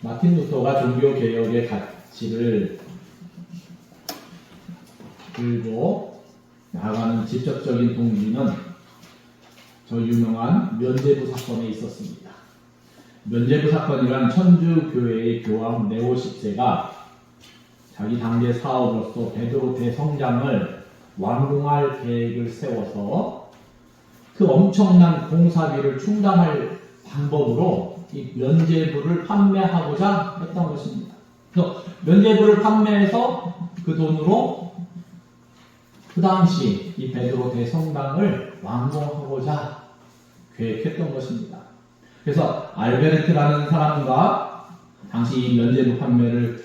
마틴 루터가 종교개혁의 가치를 들고 나아가는 직접적인 동기는 저 유명한 면죄부 사건에 있었습니다. 면죄부 사건이란 천주교회의 교황 네오 10세가 자기 당대 사업으로서 베드로 대성장을 완공할 계획을 세워서 그 엄청난 공사비를 충당할 방법으로 이 면죄부를 판매하고자 했던 것입니다. 그래서 면죄부를 판매해서 그 돈으로 그 당시 이 베드로 대성당을 완공하고자 계획했던 것입니다. 그래서 알베르트라는 사람과 당시 이 면죄부 판매를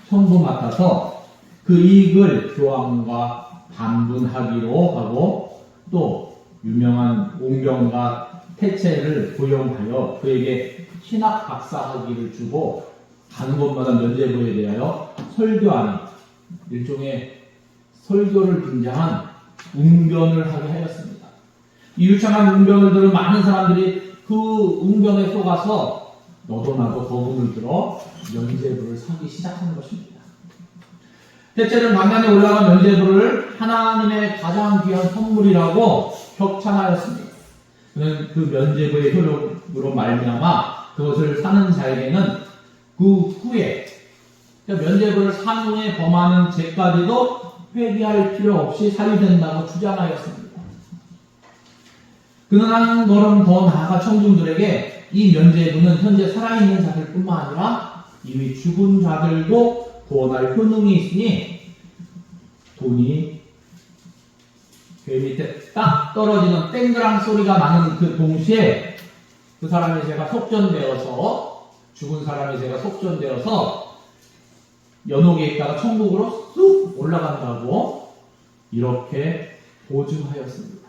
처음 맡아서 그 이익을 교황과 반분하기로 하고 또 유명한 옹병과 태체를 고용하여 그에게 신학 박사학위를 주고 가는 곳마다 면죄부에 대하여 설교하는 일종의 설교를 빙자한 웅변을 하게 하였습니다. 이 유창한 웅변을 들은 많은 사람들이 그 웅변에 속아서 너도 나도 거금을 들어 면죄부를 사기 시작한 것입니다. 태체는 강단에 올라간 면죄부를 하나님의 가장 귀한 선물이라고 격찬하였습니다. 그는 그 면죄부의 효력으로 말미암아 그것을 사는 자에게는 그 후에 면죄부를 산 후에 범하는 죄까지도 회개할 필요 없이 사유된다고 주장하였습니다. 그는 한 걸음 더 나아가 청중들에게 이 면죄부는 현재 살아있는 자들 뿐만 아니라 이미 죽은 자들도 구원할 효능이 있으니 돈이 배 밑에 딱 떨어지는 땡그랑 소리가 나는 그 동시에 그 사람의 죄가 속전되어서 죽은 사람의 죄가 속전되어서 연옥에 있다가 천국으로 쑥 올라간다고 이렇게 보증하였습니다.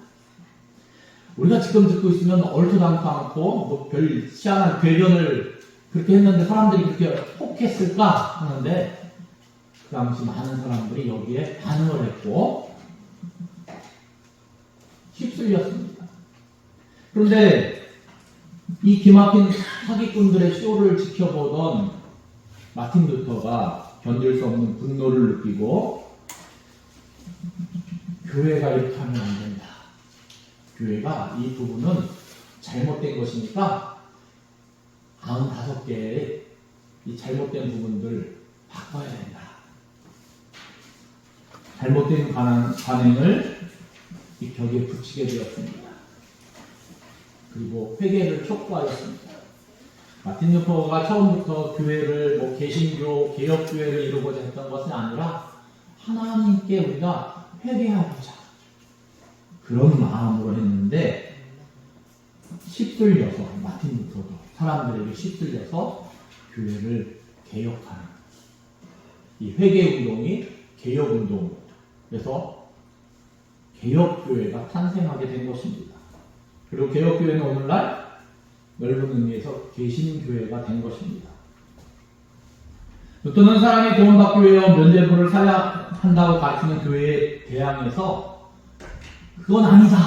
우리가 지금 듣고 있으면 얼토당토 않고 뭐 별 희한한 궤변을 그렇게 했는데 사람들이 그렇게 혹했을까 하는데 그 당시 많은 사람들이 여기에 반응을 했고 휩쓸렸습니다. 그런데 이 기막힌 사기꾼들의 쇼를 지켜보던 마틴 루터가 견딜 수 없는 분노를 느끼고 교회가 이렇게 하면 안 된다. 교회가 이 부분은 잘못된 것이니까 95개의 이 잘못된 부분들 바꿔야 된다. 잘못된 관행을 이 벽에 붙이게 되었습니다. 그리고 회개를 촉구하였습니다. 마틴 루터가 처음부터 교회를 개신교, 개혁교회를 이루고자 했던 것은 아니라 하나님께 우리가 회개하고자 그런 마음으로 했는데 휩쓸려서 마틴 루터도 사람들에게 휩쓸려서 교회를 개혁하는 이 회개운동이 개혁운동 그래서 개혁교회가 탄생하게 된 것입니다. 그리고 개혁교회는 오늘날 넓은 의미에서 개신교회가 된 것입니다. 루터는 사람이 구원받기 위해 면죄부를 사야 한다고 가르치는 교회에 대항해서 그건 아니다.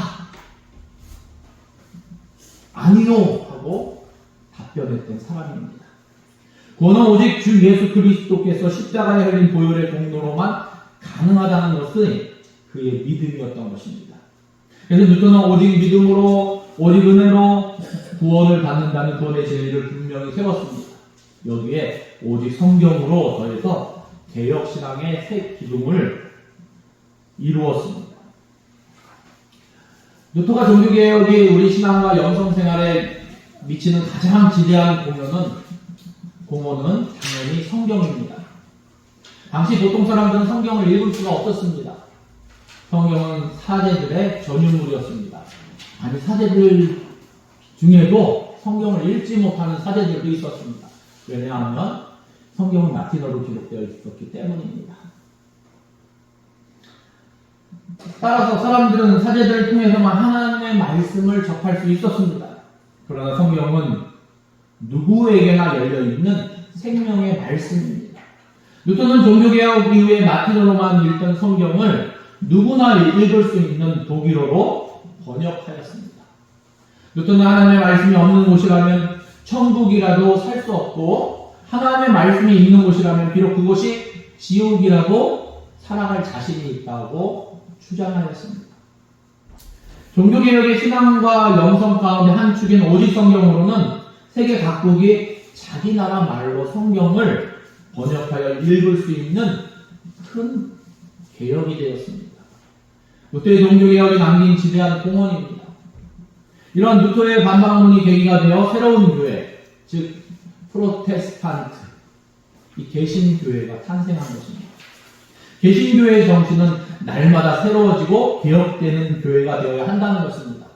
아니요 하고 답변했던 사람입니다. 구원은 오직 주 예수 그리스도께서 십자가에 흘린 보혈의 공로로만 가능하다는 것은 그의 믿음이었던 것입니다. 그래서 루터는 오직 믿음으로 오직 은혜로 구원을 받는다는 구원의 진리를 분명히 세웠습니다. 여기에 오직 성경으로 더해서 개혁신앙의 새 기둥을 이루었습니다. 루터가 종교개혁이 우리 신앙과 영성생활에 미치는 가장 지대한 공헌은 당연히 성경입니다. 당시 보통 사람들은 성경을 읽을 수가 없었습니다. 성경은 사제들의 전유물이었습니다. 아니 사제들 중에도 성경을 읽지 못하는 사제들도 있었습니다. 왜냐하면 성경은 라틴어로 기록되어 있었기 때문입니다. 따라서 사람들은 사제들을 통해서만 하나님의 말씀을 접할 수 있었습니다. 그러나 성경은 누구에게나 열려있는 생명의 말씀입니다. 루터는 종교개혁 이후에 라틴어로만 읽던 성경을 누구나 읽을 수 있는 독일어로 번역하였습니다. 루터는 하나님의 말씀이 없는 곳이라면 천국이라도 살 수 없고 하나님의 말씀이 있는 곳이라면 비록 그곳이 지옥이라도 살아갈 자신이 있다고 주장하였습니다. 종교개혁의 신앙과 영성 가운데 한 축인 오직 성경으로는 세계 각국이 자기 나라 말로 성경을 번역하여 읽을 수 있는 큰 개혁이 되었습니다. 루터의 종교개혁이 남긴 지대한 공헌입니다. 이러한 루터의 반박문이 계기가 되어 새로운 교회, 즉 프로테스탄트, 이 개신교회가 탄생한 것입니다. 개신교회의 정신은 날마다 새로워지고 개혁되는 교회가 되어야 한다는 것입니다.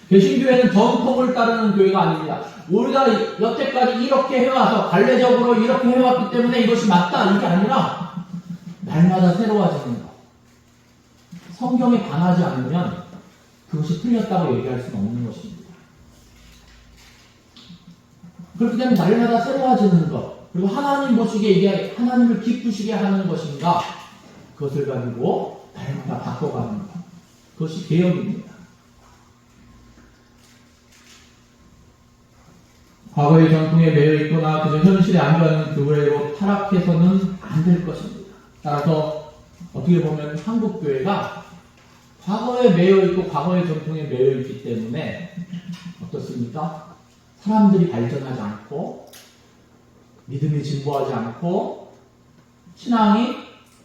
개신교회는 전통을 따르는 교회가 아닙니다. 우리가 여태까지 이렇게 해와서 관례적으로 이렇게 해왔기 때문에 이것이 맞다, 이게 아니라 날마다 새로워지는 것. 성경에 반하지 않으면 그것이 틀렸다고 얘기할 수는 없는 것입니다. 그렇기 때문에 날마다 새로워지는 것, 그리고 하나님 보시기에 이게 하나님을 기쁘시게 하는 것인가, 그것을 가지고 날마다 바꿔가는 것, 그것이 개혁입니다. 과거의 전통에 매여 있거나 그저 현실에 안주하는 교회로 타락해서는 안 될 것입니다. 따라서 어떻게 보면 한국 교회가 과거에 매여 있고 과거의 전통에 매여 있기 때문에 어떻습니까? 사람들이 발전하지 않고 믿음이 진보하지 않고 신앙이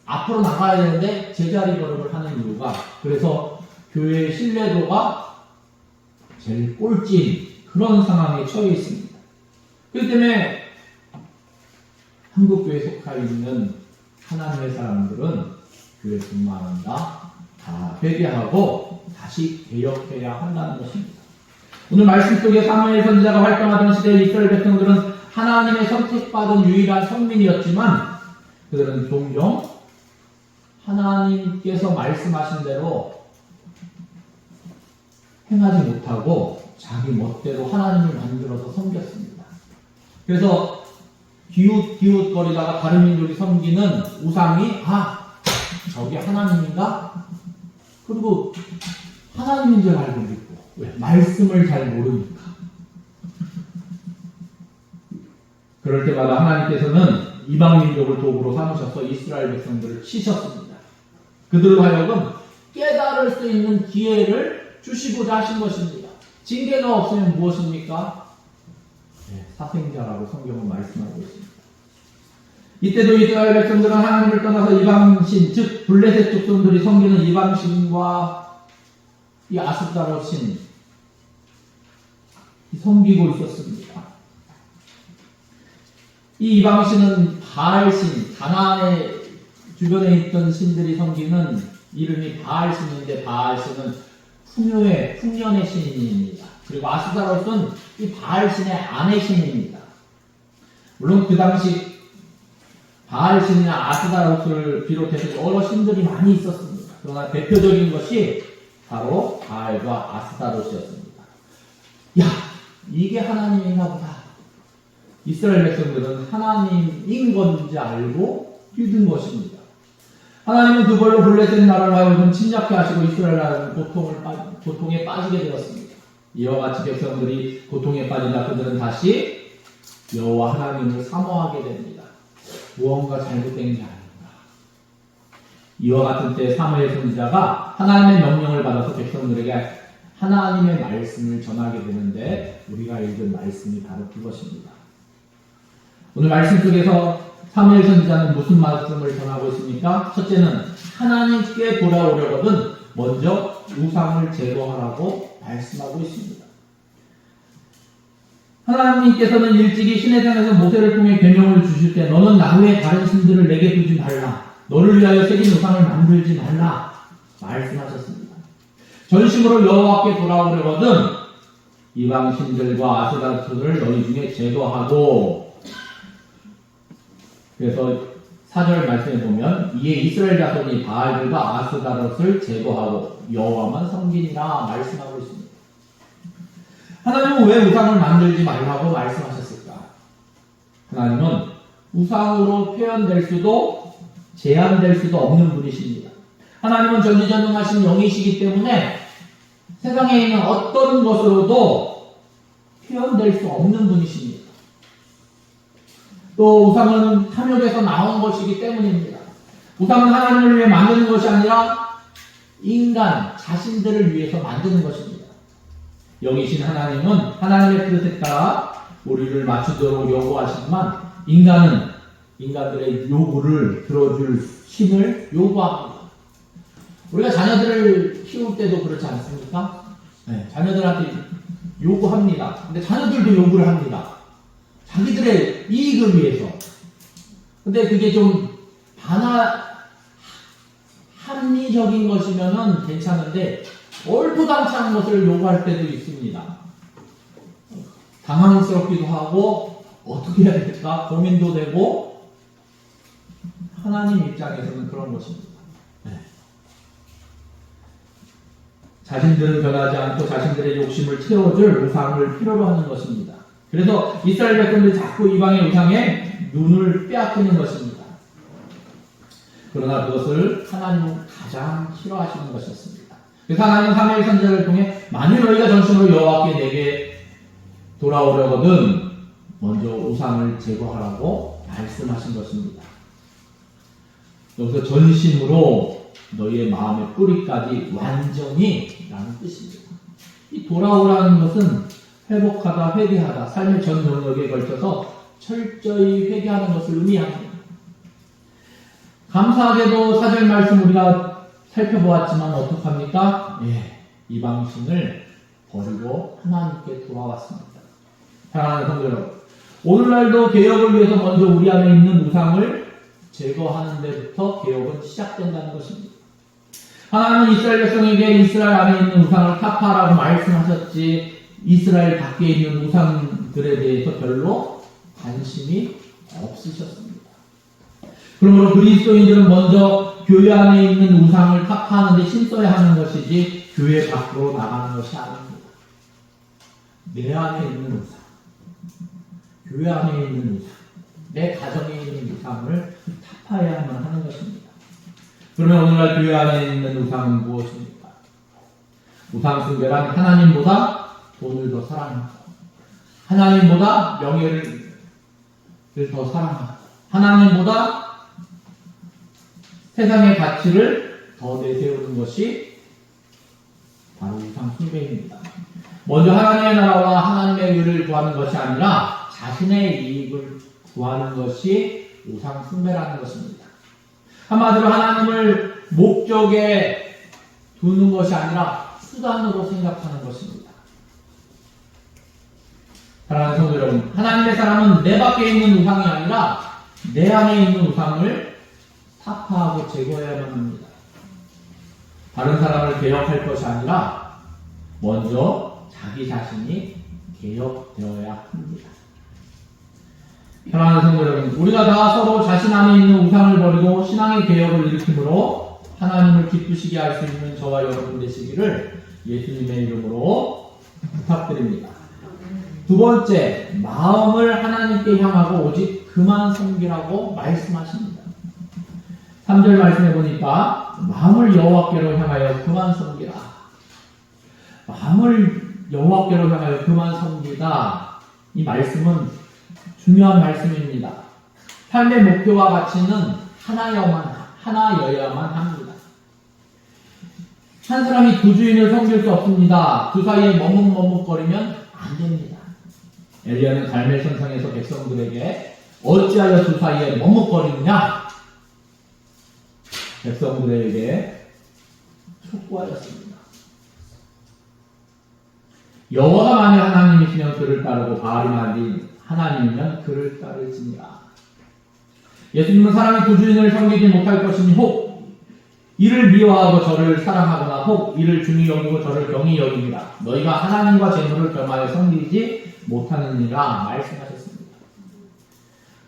앞으로 나가야 되는데 제자리 걸음을 하는 이유가, 그래서 교회의 신뢰도가 제일 꼴찌인 그런 상황에 처해 있습니다. 그렇기 때문에 한국교회에 속해 있는 하나님의 사람들은 교회뿐만 아니라 다 회개하고 다시 개혁해야 한다는 것입니다. 오늘 말씀 속에 사무엘 선지자가 활동하던 시대의 이스라엘 백성들은 하나님의 선택받은 유일한 선민이었지만 그들은 종종 하나님께서 말씀하신 대로 행하지 못하고 자기 멋대로 하나님을 만들어서 섬겼습니다. 그래서 기웃기웃거리다가 다른 민족이 섬기는 우상이 저게 하나님인가? 그리고 하나님인 줄 알고 믿고, 왜? 말씀을 잘 모르니까. 그럴 때마다 하나님께서는 이방 민족을 도구로 삼으셔서 이스라엘 백성들을 치셨습니다. 그들로 하여금 깨달을 수 있는 기회를 주시고자 하신 것입니다. 징계가 없으면 무엇입니까? 사생자라고 성경은 말씀하고 있습니다. 이때도 이스라엘 백성들은 하나님을 떠나서 이방신, 즉 블레셋 족속들이 섬기는 이방신과 이 아스타롯 신 섬기고 있었습니다. 이 이방신은 바알신, 가나안의 주변에 있던 신들이 섬기는 이름이 바알신인데, 바알신은 풍년의 신입니다. 그리고 아스타롯은 이 바알신의 아내 신입니다. 물론 그 당시 바알신이나 아스타롯을 비롯해서 여러 신들이 많이 있었습니다. 그러나 대표적인 것이 바로 바알과 아스타롯이었습니다. 이게 하나님인가 보다. 이스라엘 백성들은 하나님인 건지 알고 믿은 것입니다. 하나님은 그걸로 블레셋 나라를 하여금 침략케 하시고 이스라엘 나라는 고통에 빠지게 되었습니다. 이와 같이 백성들이 고통에 빠지다 그들은 다시 여호와 하나님을 사모하게 됩니다. 무언가 잘못된 게 아닌가. 이와 같은 때 사무엘 선지자가 하나님의 명령을 받아서 백성들에게 하나님의 말씀을 전하게 되는데, 우리가 읽은 말씀이 바로 그것입니다. 오늘 말씀 속에서 사무엘 선지자는 무슨 말씀을 전하고 있습니까? 첫째는 하나님께 돌아오려거든 먼저 우상을 제거하라고 말씀하고 있습니다. 하나님께서는 일찍이 시내산에서 모세를 통해 계명을 주실 때 너는 나후에 다른 신들을 내게 두지 말라, 너를 위하여 새긴 우상을 만들지 말라 말씀하셨습니다. 전심으로 여호와께 돌아오려거든 이방 신들과 아스타롯을 너희 중에 제거하고, 그래서 4절 말씀에 보면 이에 이스라엘 자손이 바알들과 아스타롯을 제거하고 여호와만 섬기니라 말씀하고 있습니다. 하나님은 왜 우상을 만들지 말라고 말씀하셨을까? 하나님은 우상으로 표현될 수도 제한될 수도 없는 분이십니다. 하나님은 전지전능하신 영이시기 때문에 세상에 있는 어떤 것으로도 표현될 수 없는 분이십니다. 또 우상은 탐욕에서 나온 것이기 때문입니다. 우상은 하나님을 위해 만드는 것이 아니라 인간 자신들을 위해서 만드는 것입니다. 여기 계신 하나님은 하나님의 뜻에 따라 우리를 맞추도록 요구하시지만 인간들의 요구를 들어줄 신을 요구합니다. 우리가 자녀들을 키울 때도 그렇지 않습니까? 네, 자녀들한테 요구합니다. 근데 자녀들도 요구를 합니다. 자기들의 이익을 위해서. 근데 그게 좀 합리적인 것이면은 괜찮은데 얼토당토한 것을 요구할 때도 있습니다. 당황스럽기도 하고 어떻게 해야 될까 고민도 되고 하나님 입장에서는 그런 것입니다. 네. 자신들은 변하지 않고 자신들의 욕심을 채워줄 우상을 필요로 하는 것입니다. 그래서 이스라엘 백성들이 자꾸 이방의 우상에 눈을 빼앗기는 것입니다. 그러나 그것을 하나님은 가장 싫어하시는 것이었습니다. 그래서 하나님은 사무엘 선지자를 통해 만일 너희가 전심으로 여호와께 내게 돌아오려거든 먼저 우상을 제거하라고 말씀하신 것입니다. 여기서 전심으로 너희의 마음의 뿌리까지 완전히 라는 뜻입니다. 이 돌아오라는 것은 회복하다, 회개하다, 삶의 전 영역에 걸쳐서 철저히 회개하는 것을 의미합니다. 감사하게도 사절 말씀 우리가 살펴보았지만 어떡합니까? 이방신을 버리고 하나님께 돌아왔습니다. 사랑하는 성도 여러분, 오늘날도 개혁을 위해서 먼저 우리 안에 있는 우상을 제거하는 데부터 개혁은 시작된다는 것입니다. 하나님은 이스라엘 백성에게 이스라엘 안에 있는 우상을 타파하라고 말씀하셨지 이스라엘 밖에 있는 우상들에 대해서 별로 관심이 없으셨습니다. 그러므로 그리스도인들은 먼저 교회 안에 있는 우상을 타파하는 데 힘써야 하는 것이지 교회 밖으로 나가는 것이 아닙니다. 내 안에 있는 우상, 교회 안에 있는 우상, 내 가정에 있는 우상을 타파해야만 하는 것입니다. 그러면 오늘날 교회 안에 있는 우상은 무엇입니까? 우상 숭배란 하나님보다 돈을 더 사랑하고 하나님보다 명예를 더 사랑하고 하나님보다 세상의 가치를 더 내세우는 것이 바로 우상 숭배입니다. 먼저 하나님의 나라와 하나님의 의를 구하는 것이 아니라 자신의 이익을 구하는 것이 우상 숭배라는 것입니다. 한마디로 하나님을 목적에 두는 것이 아니라 수단으로 생각하는 것입니다. 사랑하는 성도 여러분, 하나님의 사람은 내 밖에 있는 우상이 아니라 내 안에 있는 우상을 타파하고 제거해야만 합니다. 다른 사람을 개혁할 것이 아니라 먼저 자기 자신이 개혁되어야 합니다. 사랑하는 성도 여러분, 우리가 다 서로 자신 안에 있는 우상을 버리고 신앙의 개혁을 일으킴으로 하나님을 기쁘시게 할 수 있는 저와 여러분 되시기를 예수님의 이름으로 부탁드립니다. 두 번째, 마음을 하나님께 향하고 오직 그만 섬기라고 말씀하십니다. 3절 말씀해 보니까 마음을 여호와께로 향하여 그만 섬기라. 마음을 여호와께로 향하여 그만 섬기다. 이 말씀은 중요한 말씀입니다. 삶의 목표와 가치는 하나여야만 합니다. 한 사람이 두 주인을 섬길 수 없습니다. 그 사이에 머뭇머뭇거리면 안 됩니다. 엘리야는 갈멜산상에서 백성들에게 어찌하여 두 사이에 머뭇거리느냐? 백성들에게 촉구하였습니다. 여호와가 만일 하나님이시면 그를 따르고 바알이 만일 하나님이면 그를 따르지니라. 예수님은 사람이 두 주인을 섬기지 못할 것이니 혹 이를 미워하고 저를 사랑하거나 혹 이를 중히 여기고 저를 경히 여기니라. 너희가 하나님과 재물을 겸하여 섬기지 못하느니라 말씀하셨습니다.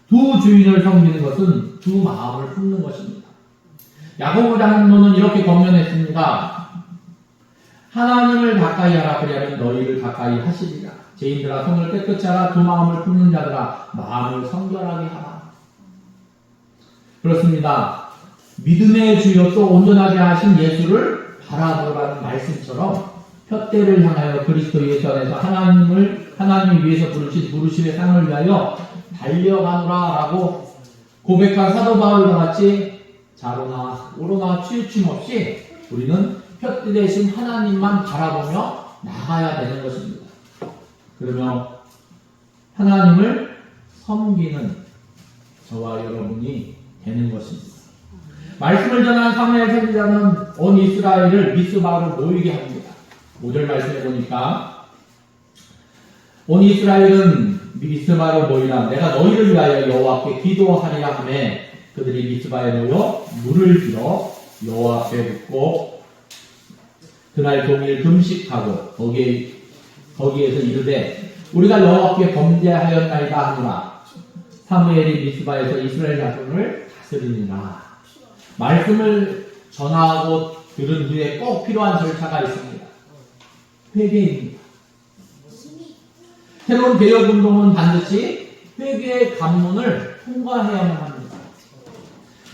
두 주인을 섬기는 것은 두 마음을 품는 것입니다. 야고보 장로는 이렇게 권면했습니다. 하나님을 가까이 하라. 그리하면 너희를 가까이 하시리라. 죄인들아 손을 깨끗이 하라. 두 마음을 품는 자들아 마음을 성결하게 하라. 그렇습니다. 믿음의 주요 또 온전하게 하신 예수를 바라보라는 말씀처럼 푯대를 향하여 그리스도 예수 안에서 하나님이 위해서 부르신 부르심의 상을 위하여 달려가노라 라고 고백한 사도 바울과 같이 좌로나 우로나 치우침 없이 우리는 표 대신 하나님만 바라보며 나가야 되는 것입니다. 그러면 하나님을 섬기는 저와 여러분이 되는 것입니다. 말씀을 전한 사무엘 선지자는 온 이스라엘을 미스바로 모이게 합니다. 5절 말씀해 보니까 온 이스라엘은 미스바로 모이라 내가 너희를 위하여 여호와께 기도하리라 하매 그들이 미스바에 모여 물을 빌어 여호와 앞에 붓고 그날 종일 금식하고 거기에서 이르되 우리가 여호와께 범죄하였나이다 하노라. 사무엘이 미스바에서 이스라엘 자손을 다스리니라. 말씀을 전하고 들은 후에 꼭 필요한 절차가 있습니다. 회개입니다. 새로운 개혁운동은 반드시 회개의 관문을 통과해야만 합니다.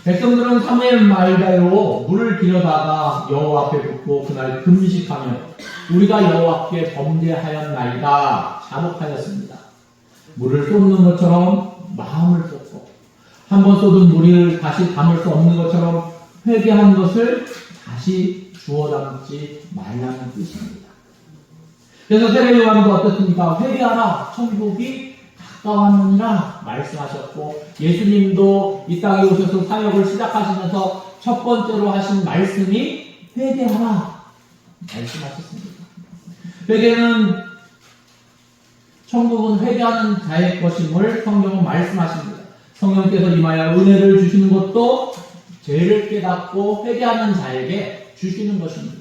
백성들은 사무엘 말대로 물을 빌어다가 여호와 앞에 붓고 그날 금식하며 우리가 여호와께 범죄하였나이다 자복하였습니다. 물을 쏟는 것처럼 마음을 쏟고 한 번 쏟은 물을 다시 담을 수 없는 것처럼 회개한 것을 다시 주워 담지 말라는 뜻입니다. 그래서 세례 요한도 어떻습니까? 회개하라 천국이 가까웠느니라 말씀하셨고 예수님도 이 땅에 오셔서 사역을 시작하시면서 첫 번째로 하신 말씀이 회개하라 말씀하셨습니다. 회개는 천국은 회개하는 자의 것임을 성경은 말씀하십니다. 성령께서 임하여 은혜를 주시는 것도 죄를 깨닫고 회개하는 자에게 주시는 것입니다.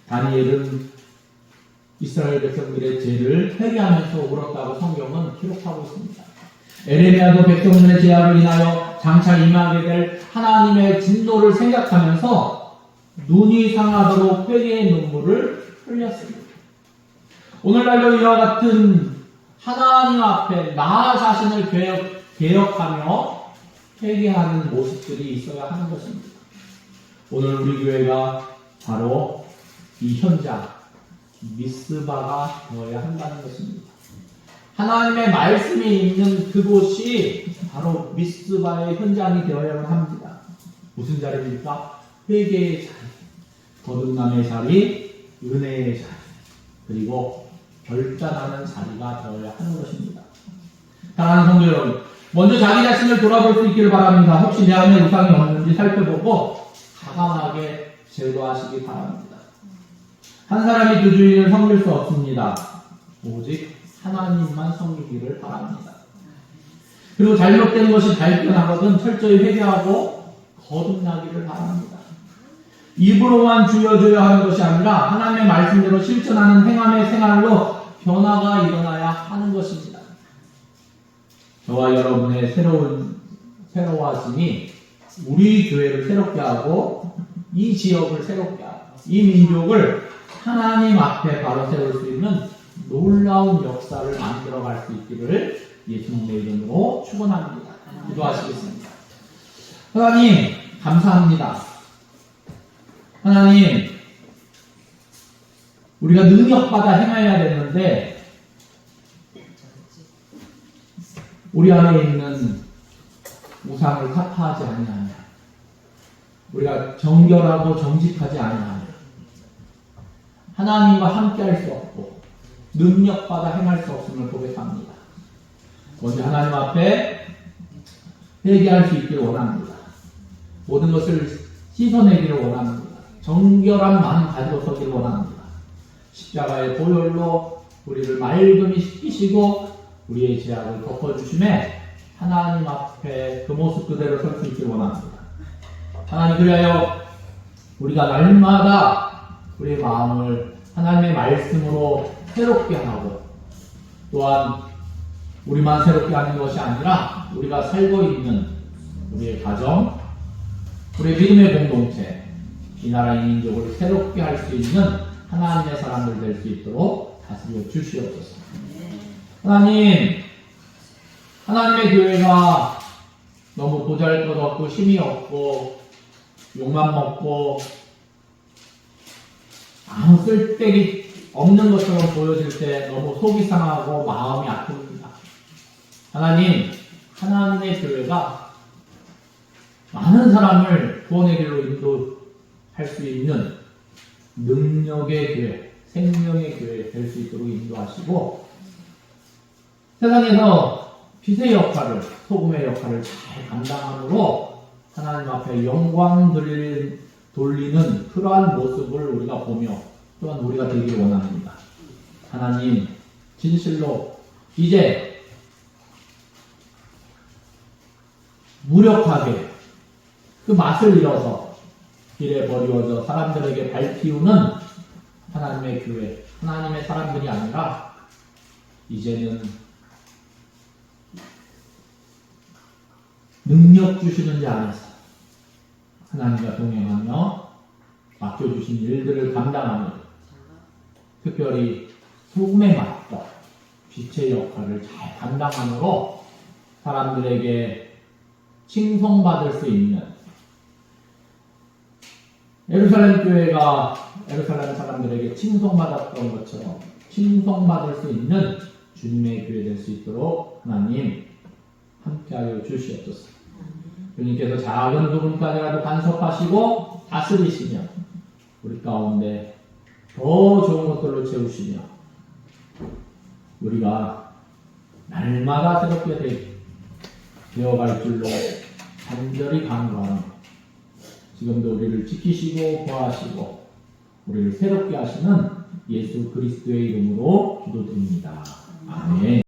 다니엘은 이스라엘 백성들의 죄를 회개하면서 울었다고 성경은 기록하고 있습니다. 에레미야도 백성들의 죄악을 인하여 장차 임하게 될 하나님의 진노를 생각하면서 눈이 상하도록 회개의 눈물을 흘렸습니다. 오늘날도 이와 같은 하나님 앞에 나 자신을 개혁하며 회개하는 모습들이 있어야 하는 것입니다. 오늘 우리 교회가 바로 이 현장 미스바가 되어야 한다는 것입니다. 하나님의 말씀이 있는 그곳이 바로 미스바의 현장이 되어야만 합니다. 무슨 자리입니까? 회개의 자리, 거듭남의 자리, 은혜의 자리, 그리고 결단하는 자리가 되어야 하는 것입니다. 사랑하는 성도 여러분, 먼저 자기 자신을 돌아볼 수 있기를 바랍니다. 혹시 내 안에 우상이 없는지 살펴보고 가감하게 제거하시기 바랍니다. 한 사람이 두 주인을 섬길 수 없습니다. 오직 하나님만 섬기기를 바랍니다. 그리고 잘못된 것이 발견하거든 철저히 회개하고 거듭나기를 바랍니다. 입으로만 주여 하는 것이 아니라 하나님의 말씀대로 실천하는 행함의 생활로 변화가 일어나야 하는 것입니다. 저와 여러분의 새로워짐이 우리 교회를 새롭게 하고 이 지역을 새롭게 하고 이 민족을 하나님 앞에 바로 세울 수 있는 놀라운 역사를 만들어갈 수 있기를 예수님의 이름으로 축원합니다. 기도하시겠습니다. 하나님 감사합니다. 하나님 우리가 능력받아 행해야 되는데 우리 안에 있는 우상을 타파하지 아니하며 우리가 정결하고 정직하지 아니하며 하나님과 함께할 수 없고 능력받아 행할 수 없음을 고백합니다. 먼저 하나님 앞에 회개할 수 있기를 원합니다. 모든 것을 씻어내기를 원합니다. 정결한 마음 가지고 서기를 원합니다. 십자가의 보혈로 우리를 맑음히 씻기시고 우리의 죄악을 덮어주심에 하나님 앞에 그 모습 그대로 설 수 있기를 원합니다. 하나님 그리하여 우리가 날마다 우리의 마음을 하나님의 말씀으로 새롭게 하고 또한 우리만 새롭게 하는 것이 아니라 우리가 살고 있는 우리의 가정, 우리의 믿음의 공동체, 이 나라 이 민족을 새롭게 할 수 있는 하나님의 사람들 될 수 있도록 다스려 주시옵소서. 하나님, 하나님의 교회가 너무 보잘것없고 힘이 없고 욕만 먹고 아무 쓸데기 없는 것처럼 보여질 때 너무 속이 상하고 마음이 아픕니다. 하나님의 교회가 많은 사람을 구원의 길로 인도할 수 있는 능력의 교회, 생명의 교회 될 수 있도록 인도하시고, 세상에서 빛의 역할을, 소금의 역할을 잘 감당함으로 하나님 앞에 영광 돌리는 그러한 모습을 우리가 보며 또한 우리가 되기를 원합니다. 하나님, 진실로 이제 무력하게 그 맛을 잃어서 길에 버리워져 사람들에게 밟히우는 하나님의 교회, 하나님의 사람들이 아니라 이제는 능력 주시는 자 안에서 하나님과 동행하며 맡겨주신 일들을 감당하며 특별히 소금의 맛과 빛의 역할을 잘 감당함으로 사람들에게 칭송받을 수 있는, 예루살렘 교회가 예루살렘 사람들에게 칭송받았던 것처럼 칭송받을 수 있는 주님의 교회 될 수 있도록 하나님 함께하여 주시옵소서. 주님께서 작은 부분까지라도 간섭하시고 다스리시며 우리 가운데 더 좋은 것들로 채우시며 우리가 날마다 새롭게 되어갈 줄로 간절히 간구하며 지금도 우리를 지키시고 보호하시고 우리를 새롭게 하시는 예수 그리스도의 이름으로 기도드립니다. 아멘.